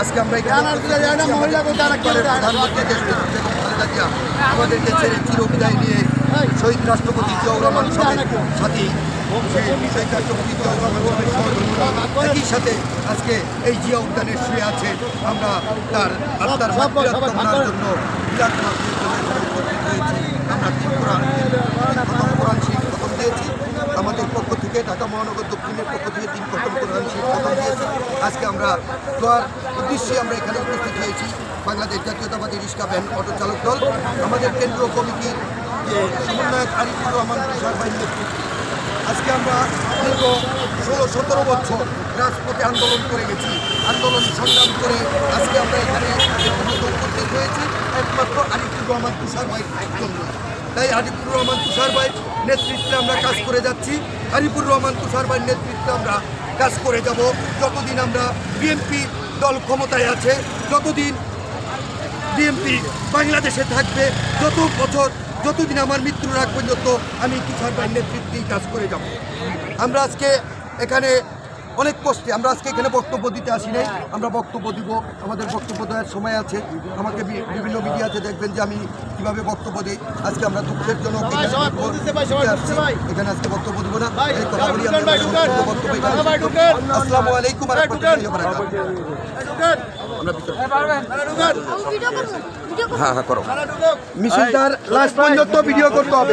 আজকে আমরা আমাদেরকে ছেড়ে চিরবিদায় নিয়ে শহীদ রাষ্ট্রপতি জিয়াউর রহমান সাহেবের সাথে শহীদ রাষ্ট্রপতি জিয়াউর রহমান সাহেবের একই সাথে আজকে এই জিয়া উদ্যানে শুয়ে আছে। আমরা তার আত্মার মাগফিরাত কামনার জন্য মিলাদ উপস্থিত হয়েছি। আমরা কোরআন শরীফ খতম দিয়েছি। আমাদের পক্ষ থেকে ঢাকা মহানগর দক্ষিণের পক্ষ থেকে 3 খতম কোরআন শরীফ খতম দিয়েছি। আজকে আমরা দোয়ার উদ্দেশ্যে আমরা এখানে উপস্থিত হয়েছি। বাংলাদেশ জাতীয়তাবাদী রিক্সা ভ্যান অটো চালক দল আমাদের কেন্দ্রীয় কমিটির যে সমন্বয়ক আরিফুর রহমান তুষার ভাইয়ের নেতৃত্বে আজকে আমরা দীর্ঘ 16-17 বছর রাজপথে আন্দোলন করে গেছি। আন্দোলন সংগ্রাম করে আজকে আমরা এখানে উপস্থিত হয়েছি একমাত্র আরিফুর রহমান তুষার ভাইয়ের জন্য। তাই আরিফুর রহমান তুষার ভাইয়ের নেতৃত্বে আমরা কাজ করে যাচ্ছি। আরিফুর রহমান তুষার ভাইয়ের নেতৃত্বে আমরা কাজ করে যাব যতদিন আমরা বিএনপি দল ক্ষমতায় আছে, যতদিন বিএনপি বাংলাদেশে থাকবে, যত বছর যতদিন আমার মৃত্যুর আগ পর্যন্ত আমি তুষার ভাইয়ের নেতৃত্বেই কাজ করে যাব। আমরা আজকে এখানে অনেক কষ্টে আমরা আজকে এখানে বক্তব্য দিতে আসি নাই। আমরা বক্তব্য দিব, আমাদের বক্তব্য দেওয়ার সময় আছে। আমাকে বিভিন্ন মিডিয়াতে দেখবেন যে আমি কীভাবে বক্তব্য দিই। আজকে আমরা দুঃখের জন্য এখানে আজকে বক্তব্য দিব না। এই কথা বলি আসসালামু আলাইকুম ওয়া রাহমাতুল্লাহি ওয়া বারাকাতুহু। হ্যাঁ করো মিছিলটার লাস্ট পর্যন্ত ভিডিও করতে হবে।